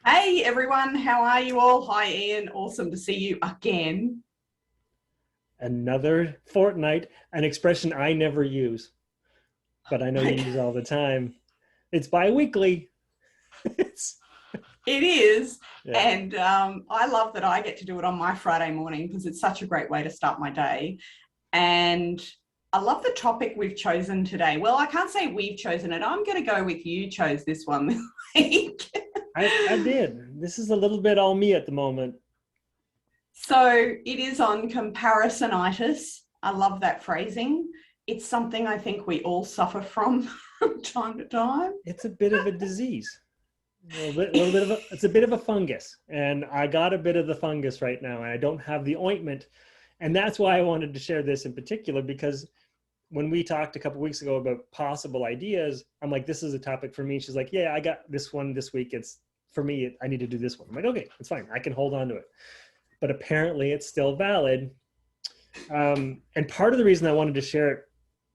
Hey everyone, how are you all? Hi Ian, awesome to see you again. Another fortnight, an expression I never use, but I know you use all the time. It's bi-weekly. It's It is, yeah. and I love that I get to do it on my Friday morning because it's such a great way to start my day. And I love the topic we've chosen today. Well, I can't say we've chosen it. I'm going to go with you chose this one this week. I did. This is a little bit all me at the moment. So it is on comparisonitis. I love that phrasing. It's something I think we all suffer from time to time. It's a bit of a disease. A little bit of it's a bit of a fungus, and I got a bit of the fungus right now, and I don't have the ointment, and that's why I wanted to share this in particular because when we talked a couple weeks ago about possible ideas, I'm like, this is a topic for me. She's like, yeah, I got this one this week. It's for me. I need to do this one. I'm like, okay, it's fine. I can hold on to it. But apparently it's still valid. And part of the reason I wanted to share it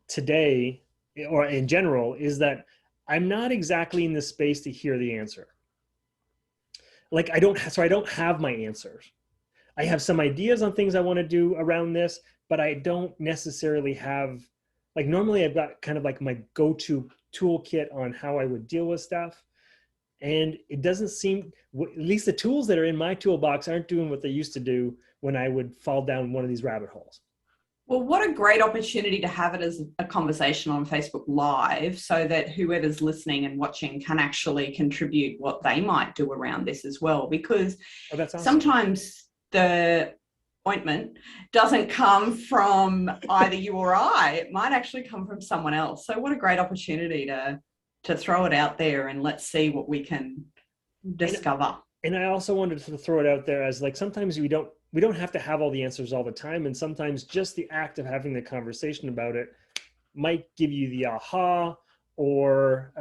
today or in general is that I'm not exactly in the space to hear the answer. Like I don't have my answers. I have some ideas on things I want to do around this, but I don't necessarily have, like, normally I've got kind of like my go-to toolkit on how I would deal with stuff. And it doesn't seem, at least the tools that are in my toolbox aren't doing what they used to do when I would fall down one of these rabbit holes. Well, what a great opportunity to have it as a conversation on Facebook Live so that whoever's listening and watching can actually contribute what they might do around this as well. Because Oh, that's awesome. sometimes the ointment doesn't come from either you or I. It might actually come from someone else. So what a great opportunity to throw it out there and let's see what we can And, discover. and I also wanted to throw it out there as, like, sometimes we don't have to have all the answers all the time. And sometimes just the act of having the conversation about it might give you the aha, or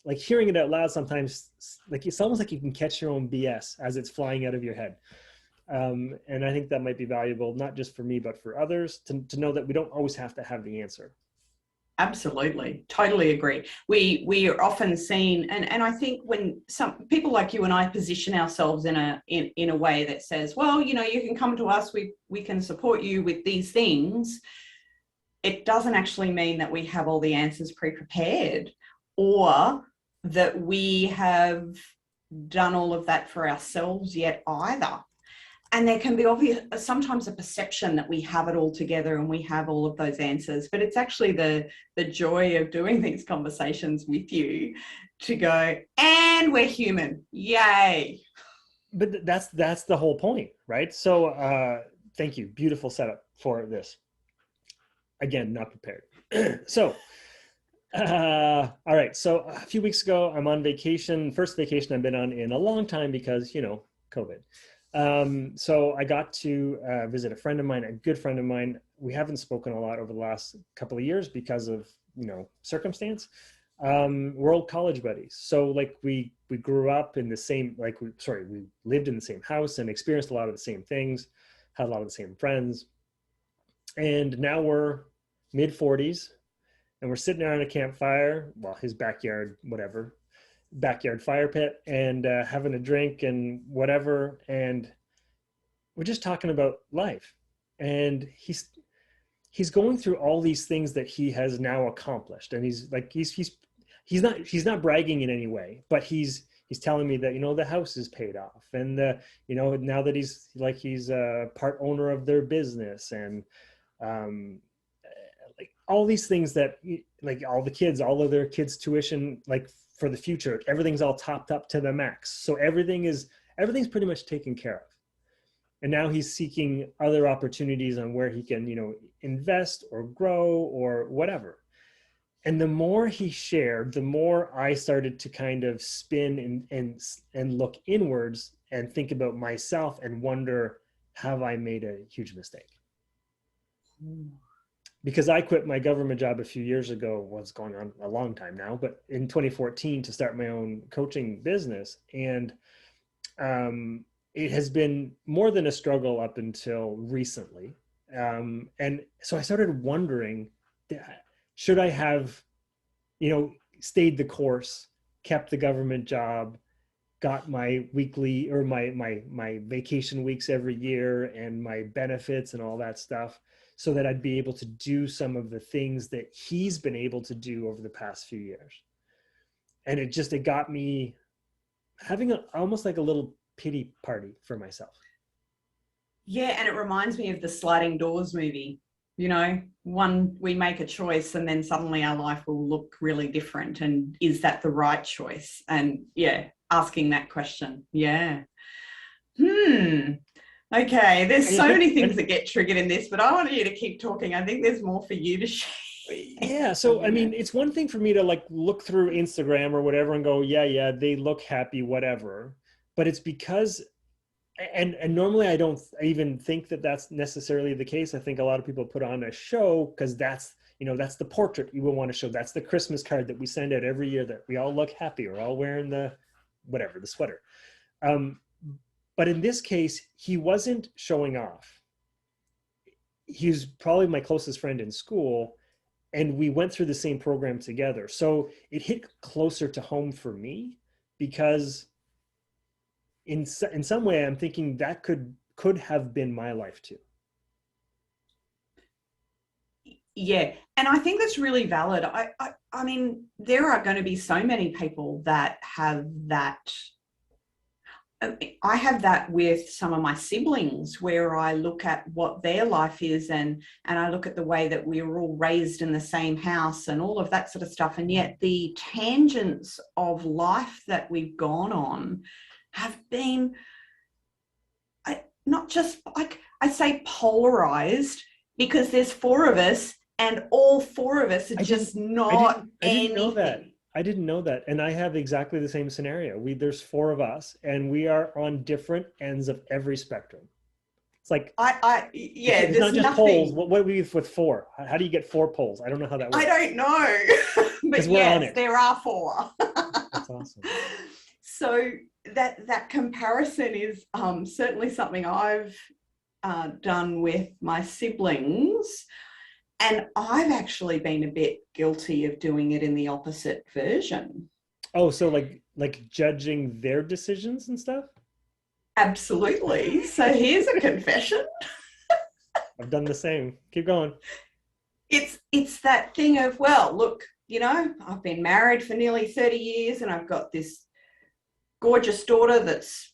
like hearing it out loud sometimes, like it's almost like you can catch your own BS as it's flying out of your head. And I think that might be valuable, not just for me, but for others to know that we don't always have to have the answer. Absolutely, totally agree. We are often seen, and I think when some people like you and I position ourselves in a way that says, well, you know, you can come to us, we can support you with these things. It doesn't actually mean that we have all the answers pre-prepared, or that we have done all of that for ourselves yet either. And there can be obvious sometimes a perception that we have it all together and we have all of those answers, but it's actually the joy of doing these conversations with you to go, and we're human, yay. But that's the whole point, right? So thank you, beautiful setup for this. Again, not prepared. So all right, so a few weeks ago I'm on vacation, first vacation I've been on in a long time because, COVID. So I got to visit a friend of mine, a good friend of mine. We haven't spoken a lot over the last couple of years because of, circumstance. We're old college buddies. So, like, we grew up in the same, like, we lived in the same house and experienced a lot of the same things, had a lot of the same friends. And now we're mid 40s and we're sitting around a campfire, well, his backyard, whatever, backyard fire pit, and having a drink and whatever. And we're just talking about life. And he's going through all these things that he has now accomplished. And he's not bragging in any way, but he's telling me that, the house is paid off, and now that he's a part owner of their business, and um, like all these things that, like, all of their kids tuition, like, for the future, everything's all topped up to the max. So everything's pretty much taken care of. And now he's seeking other opportunities on where he can, invest or grow or whatever. And the more he shared, the more I started to kind of spin and look inwards and think about myself and wonder, have I made a huge mistake? Because I quit my government job a few years ago, what's going on a long time now, but in 2014 to start my own coaching business. And it has been more than a struggle up until recently. And so I started wondering, should I have, stayed the course, kept the government job, got my weekly or my vacation weeks every year and my benefits and all that stuff, so that I'd be able to do some of the things that he's been able to do over the past few years. And it got me having almost like a little pity party for myself. Yeah, and it reminds me of the Sliding Doors movie. You know, one, we make a choice and then suddenly our life will look really different. And is that the right choice? And yeah, asking that question. Yeah. Okay, there's so many things that get triggered in this, but I want you to keep talking. I think there's more for you to share. Yeah, so I mean, it's one thing for me to like look through Instagram or whatever and go, yeah, they look happy, whatever. But it's because, and normally I don't even think that that's necessarily the case. I think a lot of people put on a show because that's, that's the portrait we will want to show. That's the Christmas card that we send out every year that we all look happy. We're all wearing the whatever, the sweater. But in this case, he wasn't showing off. He's probably my closest friend in school, and we went through the same program together. So it hit closer to home for me because in some way I'm thinking that could have been my life too. Yeah, and I think that's really valid. I mean, there are going to be so many people that have that. I have that with some of my siblings, where I look at what their life is, and I look at the way that we were all raised in the same house and all of that sort of stuff. And yet the tangents of life that we've gone on have been not just, like I say, polarized, because there's four of us and all four of us are just not anything. I didn't know that. And I have exactly the same scenario. There's four of us and we are on different ends of every spectrum. It's like, it's not just poles. What would we with four? How do you get 4 poles? I don't know how that works. I don't know. But yes, there are 4. That's awesome. So that comparison is certainly something I've done with my siblings. And I've actually been a bit guilty of doing it in the opposite version. Oh, so like judging their decisions and stuff? Absolutely. So here's a confession. I've done the same. Keep going. It's that thing of, well, look, I've been married for nearly 30 years and I've got this gorgeous daughter that's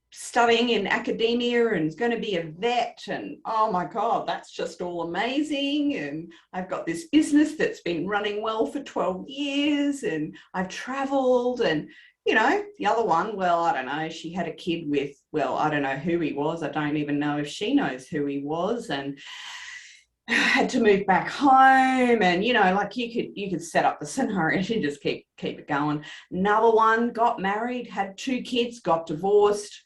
studying in academia and is going to be a vet, and oh my God, that's just all amazing. And I've got this business that's been running well for 12 years and I've traveled. And the other one, well, I don't know, she had a kid with, well, I don't know who he was. I don't even know if she knows who he was, and had to move back home. And like you could set up the scenario and just keep it going. Another one got married, had 2 kids, got divorced,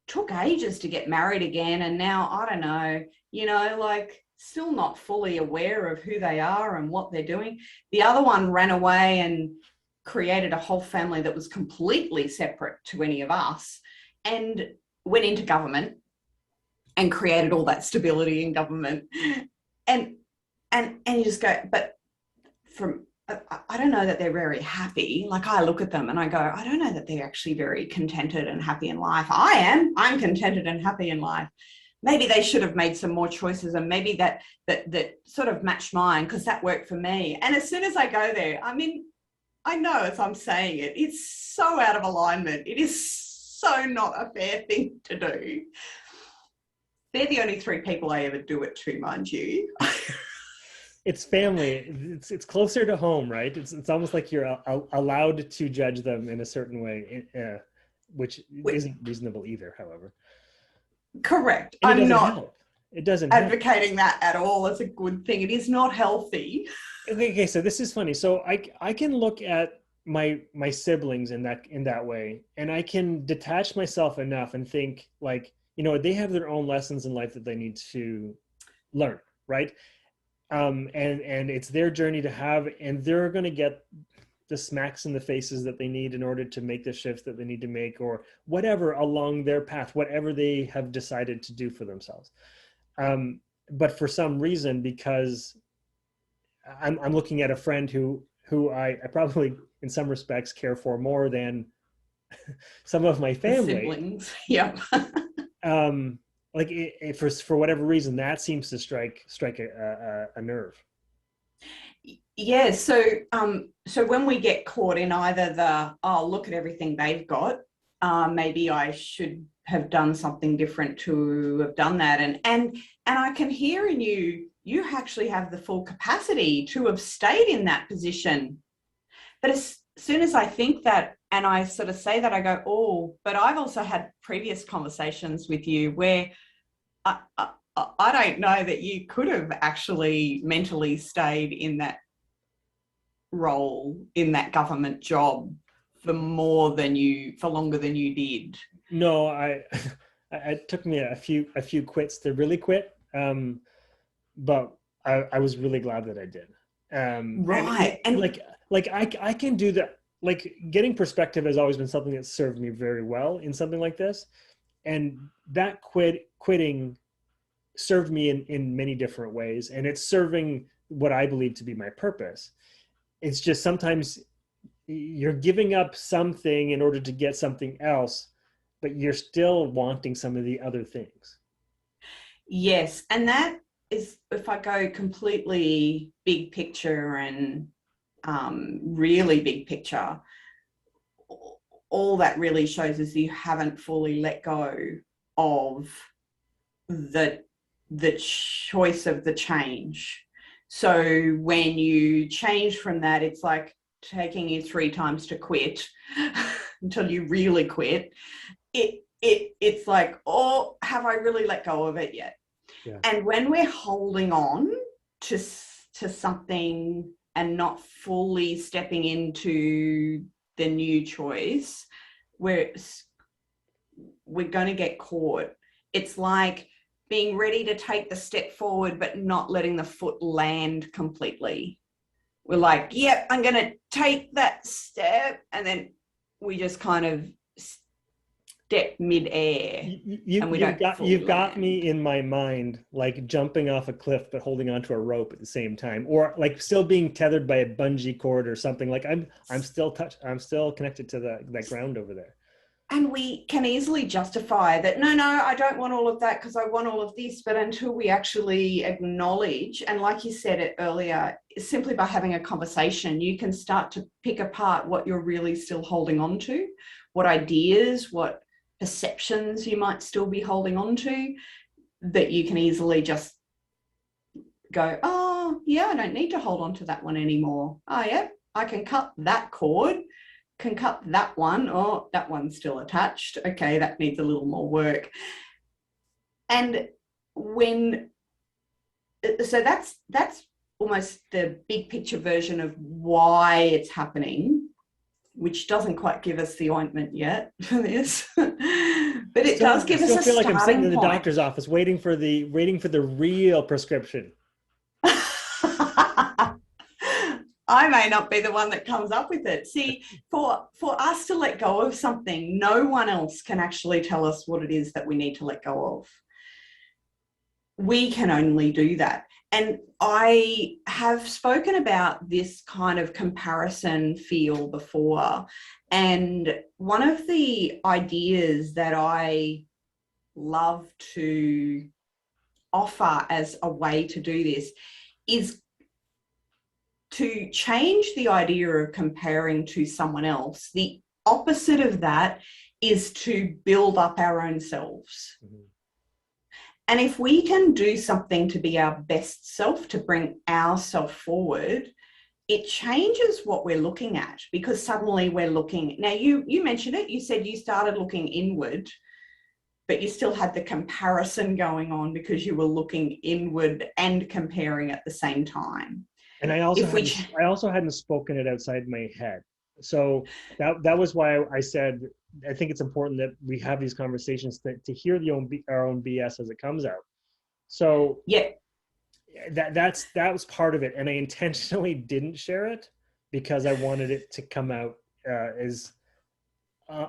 took ages to get married again, and now I don't know, like still not fully aware of who they are and what they're doing. The other one ran away and created a whole family that was completely separate to any of us, and went into government and created all that stability in government. And you just go, but I don't know that they're very happy. Like, I look at them and I go, I don't know that they're actually very contented and happy in life. I'm contented and happy in life. Maybe they should have made some more choices, and maybe that sort of matched mine, because that worked for me. And as soon as I go there, I mean, I know as I'm saying it, it's so out of alignment. It is so not a fair thing to do. They're the only 3 people I ever do it to, mind you. It's family. It's closer to home, right? It's almost like you're allowed to judge them in a certain way, which isn't reasonable either, however. Correct. I'm not It doesn't advocating that at all as a good thing. It is not healthy. Okay, so this is funny. So I can look at my siblings in that way, and I can detach myself enough and think, like, they have their own lessons in life that they need to learn, right? And it's their journey to have, and they're going to get the smacks in the faces that they need in order to make the shifts that they need to make, or whatever along their path, whatever they have decided to do for themselves. But for some reason, because I'm looking at a friend who I probably in some respects care for more than some of my The family, siblings. Yep. like for whatever reason, that seems to strike a nerve. Yeah. So when we get caught in either the, oh, look at everything they've got, maybe I should have done something different to have done that. And I can hear in you, you actually have the full capacity to have stayed in that position. But as soon as I think that, and I sort of say that, I go, oh, but I've also had previous conversations with you where I don't know that you could have actually mentally stayed in that role, in that government job for longer than you did. No, it took me a few quits to really quit. But I was really glad that I did. Right. And like I can do that. Like getting perspective has always been something that served me very well in something like this. And that quitting served me in many different ways. And it's serving what I believe to be my purpose. It's just sometimes you're giving up something in order to get something else, but you're still wanting some of the other things. yes, and that is, if I go completely big picture and really big picture, all that really shows is you haven't fully let go of the choice of the change. So when you change from that, it's like taking you 3 times to quit until you really quit. It's like, oh, have I really let go of it yet? Yeah. And when we're holding on to something and not fully stepping into the new choice, we're going to get caught. It's like being ready to take the step forward, but not letting the foot land completely. We're like, yep, I'm going to take that step. And then we just kind of step mid-air. You've got me in my mind, like jumping off a cliff, but holding onto a rope at the same time, or like still being tethered by a bungee cord or something. Like I'm still connected to that ground over there. And we can easily justify that, no, I don't want all of that because I want all of this. But until we actually acknowledge, and like you said it earlier, simply by having a conversation, you can start to pick apart what you're really still holding on to, what ideas, what perceptions you might still be holding on to, that you can easily just go, oh, yeah, I don't need to hold on to that one anymore. Oh, yeah, I can cut that cord. Can cut that one. Oh, that one's still attached. Okay, that needs a little more work. And so that's almost the big picture version of why it's happening, which doesn't quite give us the ointment yet for this, but it does give us a starting point. I feel like I'm sitting in the doctor's office waiting for the real prescription. I may not be the one that comes up with it. See, for us to let go of something, no one else can actually tell us what it is that we need to let go of. We can only do that. And I have spoken about this kind of comparison feel before. And one of the ideas that I love to offer as a way to do this is to change the idea of comparing to someone else. The opposite of that is to build up our own selves. Mm-hmm. And if we can do something to be our best self, to bring ourselves forward, it changes what we're looking at, because suddenly we're looking. Now, you mentioned it. You said you started looking inward, but you still had the comparison going on because you were looking inward and comparing at the same time. And I also hadn't spoken it outside my head. So that was why I said, I think it's important that we have these conversations to hear our own BS as it comes out. So yeah, that was part of it. And I intentionally didn't share it because I wanted it to come out as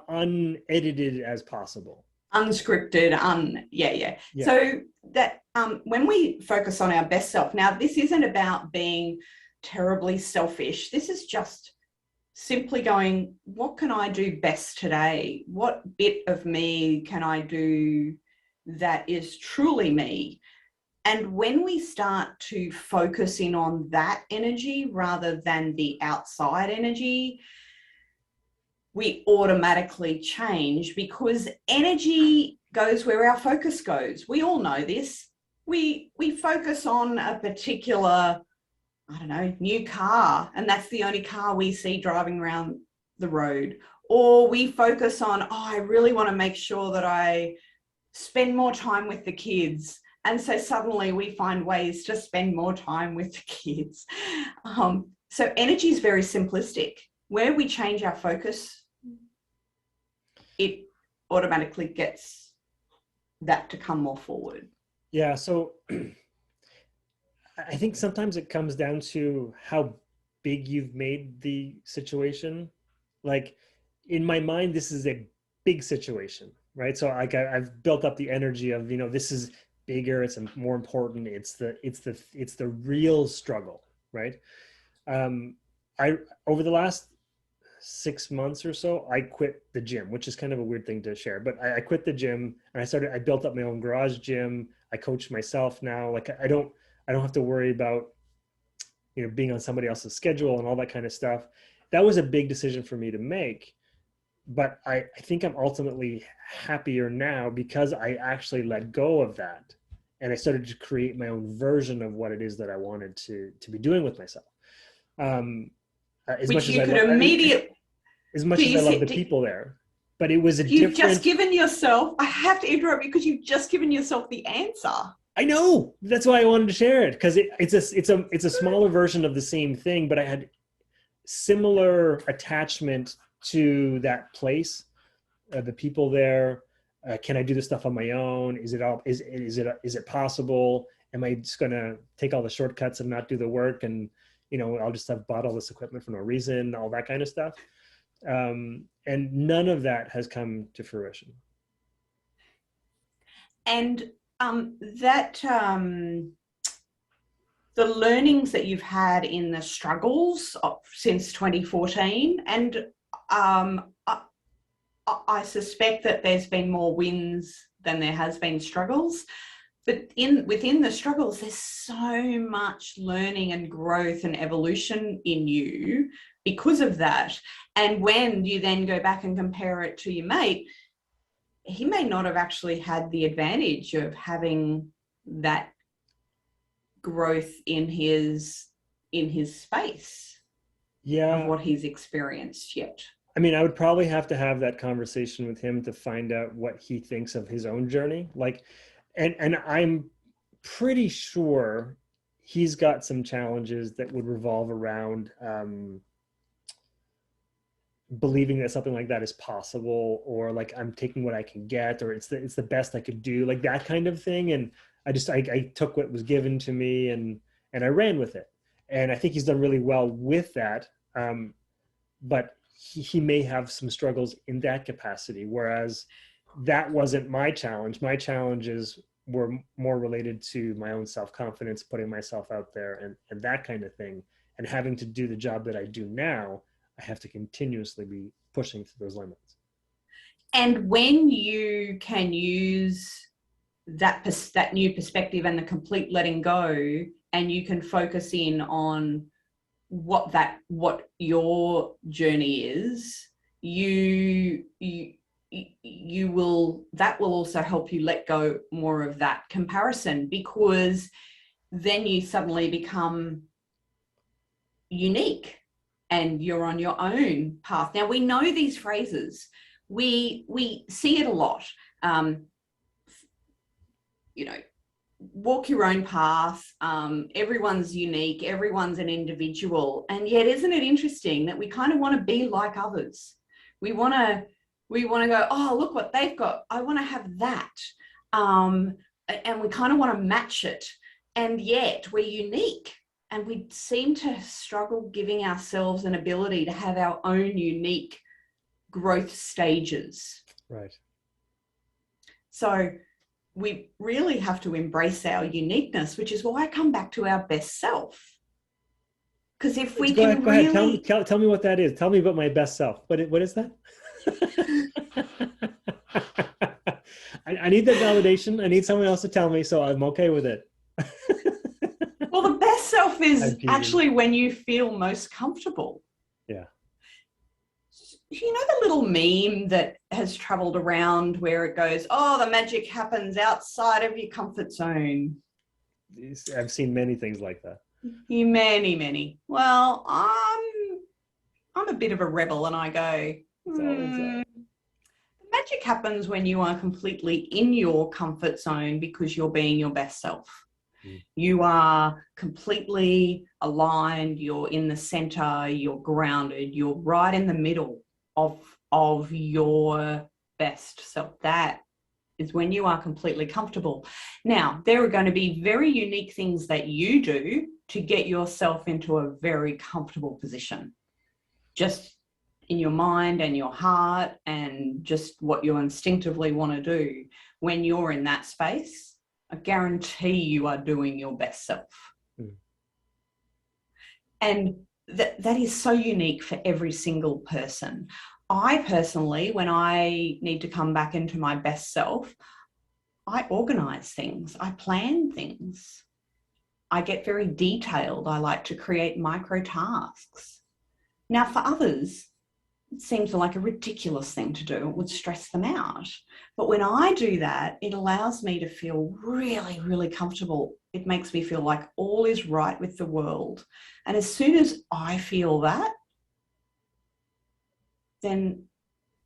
unedited as possible. Unscripted, yeah. So that when we focus on our best self, now this isn't about being terribly selfish. This is just simply going, what can I do best today? What bit of me can I do that is truly me? And when we start to focus in on that energy rather than the outside energy, we automatically change, because energy goes where our focus goes. We all know this. We focus on a particular, I don't know, new car, and that's the only car we see driving around the road. Or we focus on, oh, I really want to make sure that I spend more time with the kids. And so suddenly we find ways to spend more time with the kids. So energy is very simplistic. Where we change our focus, it automatically gets that to come more forward. Yeah. So I think sometimes it comes down to how big you've made the situation. Like in my mind, this is a big situation, right? So like I've built up the energy of, you know, this is bigger, it's more important, it's the real struggle, right? I over the last 6 months or so, I quit the gym, which is kind of a weird thing to share, but I quit the gym and I built up my own garage gym. I coach myself now. Like I don't have to worry about, you know, being on somebody else's schedule and all that kind of stuff. That was a big decision for me to make. But I think I'm ultimately happier now because I actually let go of that. And I started to create my own version of what it is that I wanted to be doing with myself. As Which much as you I could love, immediately, as much do as you I love see, the people there, but it was a you've just different. given yourself, I have to interrupt you because you've just given yourself the answer. I know, that's why I wanted to share it, because it's a smaller version of the same thing, but I had similar attachment to that place, the people there. Can I do this stuff on my own? Is it possible? Am I just gonna take all the shortcuts and not do the work, and you know, I'll just have bought all this equipment for no reason, all that kind of stuff. And none of that has come to fruition. And that the learnings that you've had in the struggles since 2014, and I suspect that there's been more wins than there has been struggles. But within the struggles, there's so much learning and growth and evolution in you because of that. And when you then go back and compare it to your mate, he may not have actually had the advantage of having that growth in his space of Yeah, what he's experienced yet. I mean, I would probably have to have that conversation with him to find out what he thinks of his own journey. Like, and I'm pretty sure he's got some challenges that would revolve around believing that something like that is possible, or like I'm taking what I can get, or it's the best I could do, like that kind of thing. And I took what was given to me, and I ran with it. And I think he's done really well with that. But he may have some struggles in that capacity, whereas that wasn't my challenge. My challenges were more related to my own self-confidence, putting myself out there, and that kind of thing. And having to do the job that I do now, I have to continuously be pushing through those limits. And when you can use that new perspective and the complete letting go, and you can focus in on what your journey is, you will, that will also help you let go more of that comparison, because then you suddenly become unique and you're on your own path. Now, we know these phrases, we see it a lot. You know, walk your own path. Everyone's unique. Everyone's an individual. And yet, isn't it interesting that we kind of want to be like others? We want to go, oh, look what they've got. I want to have that. And we kind of want to match it. And yet we're unique. And we seem to struggle giving ourselves an ability to have our own unique growth stages. Right. So we really have to embrace our uniqueness, which is why I come back to our best self. Because if we Go can ahead, go ahead. really, Tell me what that is. Tell me about my best self. What is that? I need that validation. I need someone else to tell me, so I'm okay with it. well, the best self I'm is teasing. actually when you feel most comfortable. Yeah. You know the little meme that has traveled around where it goes, oh, the magic happens outside of your comfort zone. I've seen many things like that. Many, many. Well, I'm a bit of a rebel, and I go, It's always magic happens when you are completely in your comfort zone because you're being your best self. Mm. You are completely aligned, you're in the center, you're grounded, you're right in the middle of your best self. That is when you are completely comfortable. Now, there are going to be very unique things that you do to get yourself into a very comfortable position. Just in your mind and your heart and just what you instinctively want to do. When you're in that space, I guarantee you are doing your best self. Mm. And that is so unique for every single person. I personally, when I need to come back into my best self, I organize things, I plan things, I get very detailed. I like to create micro tasks. Now, for others, it seems like a ridiculous thing to do. It would stress them out. But when I do that, it allows me to feel really, really comfortable. It makes me feel like all is right with the world. And as soon as I feel that, then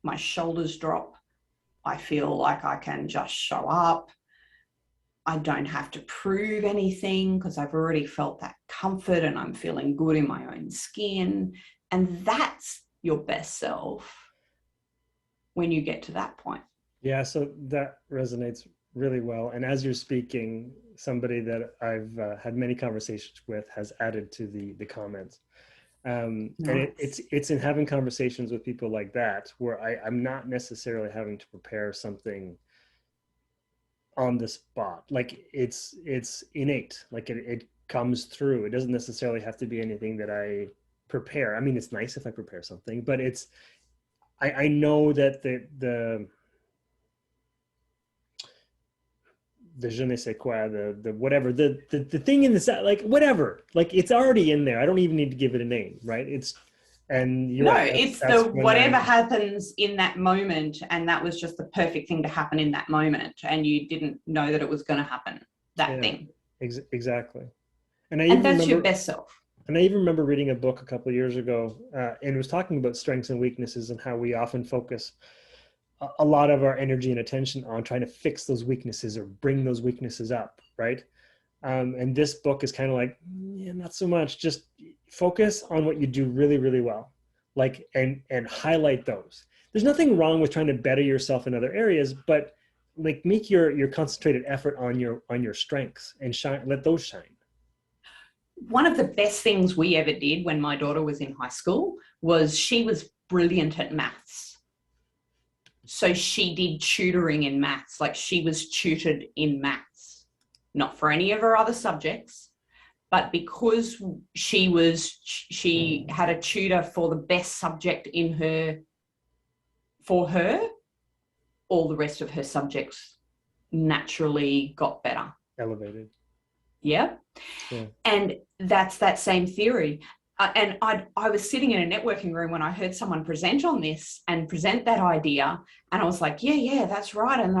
my shoulders drop. I feel like I can just show up. I don't have to prove anything because I've already felt that comfort and I'm feeling good in my own skin. And that's your best self when you get to that point. Yeah, so that resonates really well. And as you're speaking, somebody that I've had many conversations with has added to the comments. And Nice. it's in having conversations with people like that where I'm not necessarily having to prepare something on the spot. Like it's innate. Like it comes through. It doesn't necessarily have to be anything that I prepare. I mean, it's nice if I prepare something, but I know that the je ne sais quoi, the whatever, the thing in the like whatever, like it's already in there. I don't even need to give it a name, right? And you're No, right. it's That's the when whatever happens in that moment. And that was just the perfect thing to happen in that moment. And you didn't know that it was going to happen, that yeah, thing. exactly. And I And even that's your remember, best self. reading a book a couple of years ago, and it was talking about strengths and weaknesses and how we often focus a lot of our energy and attention on trying to fix those weaknesses or bring those weaknesses up, right? And this book is kind of like, yeah, not so much. Just focus on what you do really, really well, like and highlight those. There's nothing wrong with trying to better yourself in other areas, but like make your concentrated effort on your strengths and shine. Let those shine. One of the best things we ever did when my daughter was in high school was she was brilliant at maths. So she did tutoring in maths, like she was tutored in maths, not for any of her other subjects, but because she had a tutor for the best subject in her, for her, all the rest of her subjects naturally got better. Elevated. Yeah. Yeah. And that's that same theory. And I was sitting in a networking room when I heard someone present on this and present that idea. And I was like, yeah, that's right. And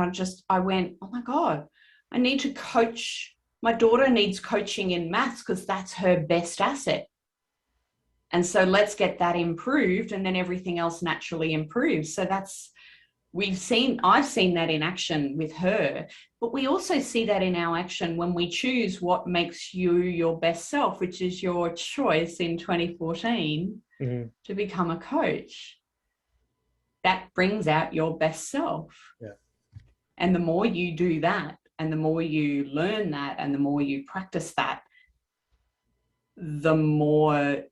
I went, oh my God, I need to coach. My daughter needs coaching in maths because that's her best asset. And so let's get that improved. And then everything else naturally improves. So I've seen that in action with her, but we also see that in our action when we choose what makes you your best self, which is your choice in 2014 to become a coach. That brings out your best self. Yeah. And the more you do that, and the more you learn that, and the more you practice that, the more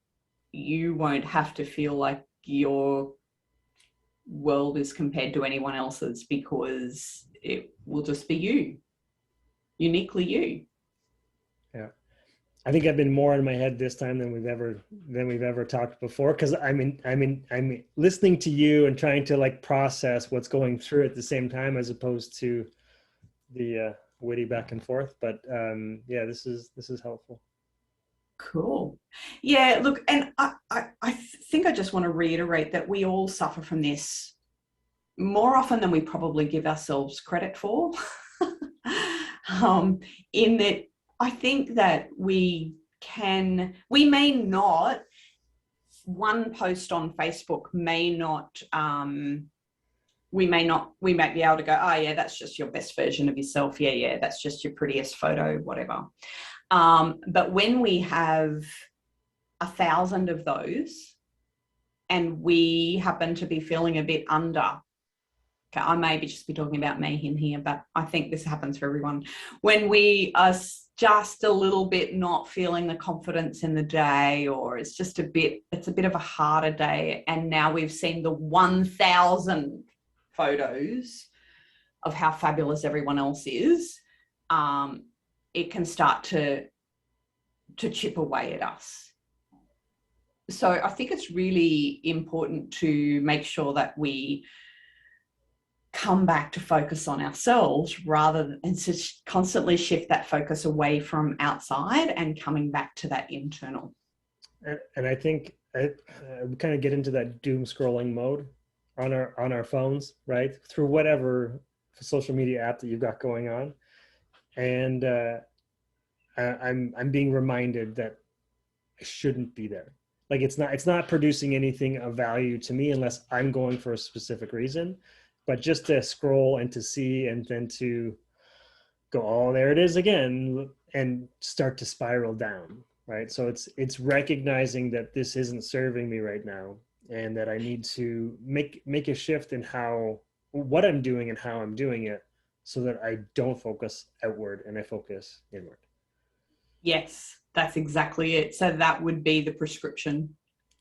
you won't have to feel like your world is compared to anyone else's, because it will just be you, uniquely you. Yeah. I think I've been more in my head this time than we've ever talked before. Cause I'm listening to you and trying to like process what's going through at the same time, as opposed to the witty back and forth. But yeah, this is helpful. Cool. Yeah, look, and I think I just want to reiterate that we all suffer from this more often than we probably give ourselves credit for. In that I think that we may not, one post on Facebook may not, we might be able to go, oh yeah, that's just your best version of yourself. Yeah, that's just your prettiest photo, whatever. But when we have 1,000 of those and we happen to be feeling a bit under, okay, I may just be talking about me in here, but I think this happens for everyone. When we are just a little bit not feeling the confidence in the day, or it's a bit of a harder day, and now we've seen the 1,000 photos of how fabulous everyone else is, it can start to chip away at us. So I think it's really important to make sure that we come back to focus on ourselves rather than to constantly shift that focus away from outside and coming back to that internal. And I think we kind of get into that doom scrolling mode on our phones, right? Through whatever social media app that you've got going on. And I'm being reminded that I shouldn't be there. Like it's not producing anything of value to me unless I'm going for a specific reason. But just to scroll and to see and then to go, oh, there it is again, and start to spiral down, right? So it's recognizing that this isn't serving me right now, and that I need to make a shift in what I'm doing and how I'm doing it, so that I don't focus outward and I focus inward. Yes, that's exactly it. So that would be the prescription.